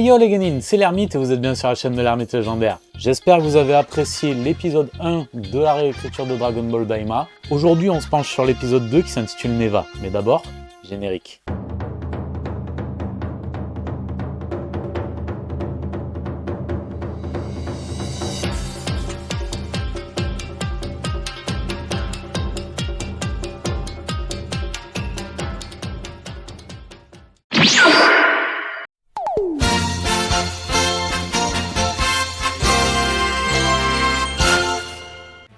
Hey yo les Genin, c'est l'Ermite et vous êtes bien sur la chaîne de l'Ermite légendaire. J'espère que vous avez apprécié l'épisode 1 de la réécriture de Dragon Ball Daima. Aujourd'hui on se penche sur l'épisode 2 qui s'intitule Neva. Mais d'abord, générique.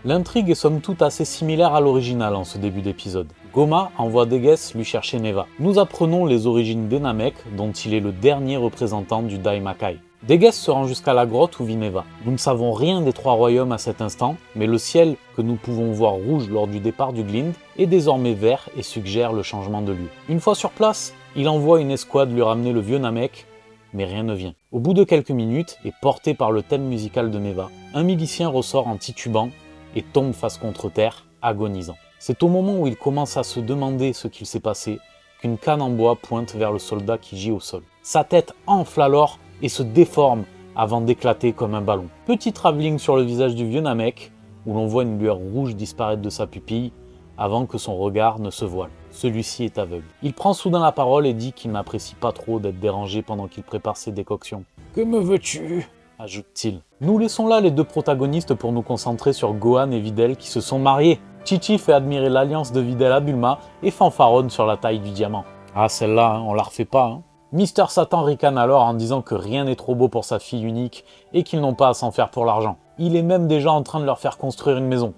L'intrigue est somme toute assez similaire à l'original en ce début d'épisode. Goma envoie Degues lui chercher Neva. Nous apprenons les origines d'Enamek, dont il est le dernier représentant du Daimakai. Degues se rend jusqu'à la grotte où vit Neva. Nous ne savons rien des trois royaumes à cet instant, mais le ciel que nous pouvons voir rouge lors du départ du Glind est désormais vert et suggère le changement de lieu. Une fois sur place, il envoie une escouade lui ramener le vieux Namek, mais rien ne vient. Au bout de quelques minutes, et porté par le thème musical de Neva, un milicien ressort en titubant et tombe face contre terre, agonisant. C'est au moment où il commence à se demander ce qu'il s'est passé qu'une canne en bois pointe vers le soldat qui gît au sol. Sa tête enfle alors et se déforme avant d'éclater comme un ballon. Petit travelling sur le visage du vieux Namek, où l'on voit une lueur rouge disparaître de sa pupille avant que son regard ne se voile. Celui-ci est aveugle. Il prend soudain la parole et dit qu'il n'apprécie pas trop d'être dérangé pendant qu'il prépare ses décoctions. « Que me veux-tu » ajoute-t-il. Nous laissons là les deux protagonistes pour nous concentrer sur Gohan et Videl qui se sont mariés. Chi-Chi fait admirer l'alliance de Videl à Bulma et fanfaronne sur la taille du diamant. Ah celle-là, on la refait pas. Mister Satan ricane alors en disant que rien n'est trop beau pour sa fille unique et qu'ils n'ont pas à s'en faire pour l'argent. Il est même déjà en train de leur faire construire une maison.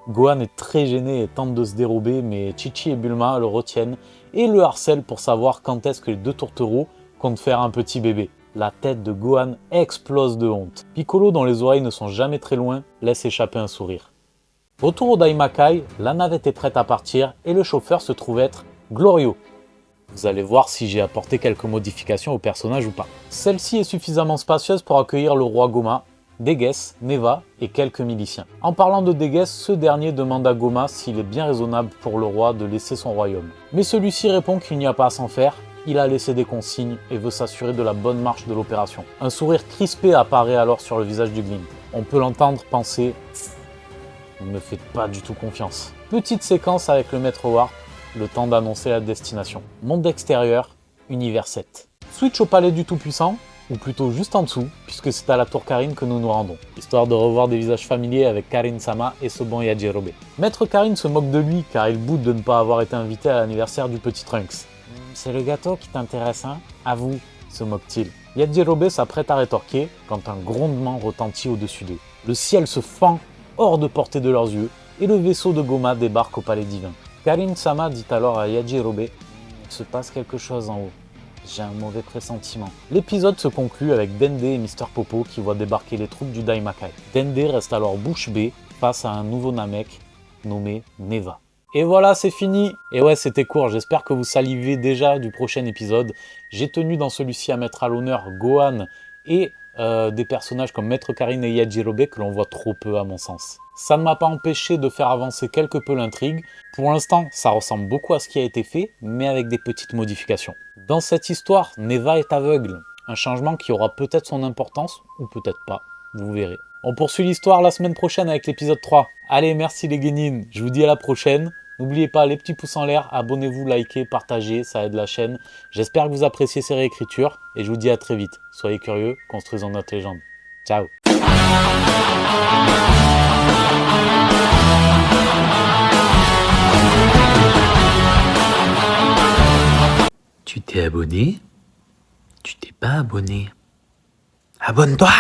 Gohan est très gêné et tente de se dérober, mais Chi-Chi et Bulma le retiennent et le harcèlent pour savoir quand est-ce que les deux tourtereaux comptent faire un petit bébé. La tête de Gohan explose de honte. Piccolo, dont les oreilles ne sont jamais très loin, laisse échapper un sourire. Retour au Daimakai, la navette est prête à partir et le chauffeur se trouve être Glorio. Vous allez voir si j'ai apporté quelques modifications au personnage ou pas. Celle-ci est suffisamment spacieuse pour accueillir le roi Goma, Degues, Neva et quelques miliciens. En parlant de Degues, ce dernier demande à Goma s'il est bien raisonnable pour le roi de laisser son royaume. Mais celui-ci répond qu'il n'y a pas à s'en faire. Il a laissé des consignes et veut s'assurer de la bonne marche de l'opération. Un sourire crispé apparaît alors sur le visage du Glind. On peut l'entendre penser « Ne me faites pas du tout confiance ». Petite séquence avec le maître Warp, le temps d'annoncer la destination. Monde extérieur, univers 7. Switch au palais du Tout-Puissant, ou plutôt juste en dessous, puisque c'est à la tour Karin que nous nous rendons, histoire de revoir des visages familiers avec Karin-sama et ce bon Yajirobe. Maître Karin se moque de lui car il boude de ne pas avoir été invité à l'anniversaire du petit Trunks. C'est le gâteau qui t'intéresse, hein? À vous, se moque-t-il. Yajirobe s'apprête à rétorquer quand un grondement retentit au-dessus d'eux. Le ciel se fend hors de portée de leurs yeux et le vaisseau de Goma débarque au palais divin. Karin-sama dit alors à Yajirobe « Il se passe quelque chose en haut. J'ai un mauvais pressentiment. » L'épisode se conclut avec Dende et Mister Popo qui voient débarquer les troupes du Daimakai. Dende reste alors bouche bée face à un nouveau Namek nommé Neva. Et voilà, c'est fini. Et ouais, c'était court, j'espère que vous salivez déjà du prochain épisode. J'ai tenu dans celui-ci à mettre à l'honneur Gohan et des personnages comme Maître Karin et Yajirobe que l'on voit trop peu à mon sens. Ça ne m'a pas empêché de faire avancer quelque peu l'intrigue. Pour l'instant, ça ressemble beaucoup à ce qui a été fait, mais avec des petites modifications. Dans cette histoire, Neva est aveugle. Un changement qui aura peut-être son importance, ou peut-être pas, vous verrez. On poursuit l'histoire la semaine prochaine avec l'épisode 3. Allez, merci les Genin, je vous dis à la prochaine. N'oubliez pas les petits pouces en l'air, abonnez-vous, likez, partagez, ça aide la chaîne. J'espère que vous appréciez ces réécritures et je vous dis à très vite. Soyez curieux, construisons notre légende. Ciao. Tu t'es abonné? Tu t'es pas abonné? Abonne-toi!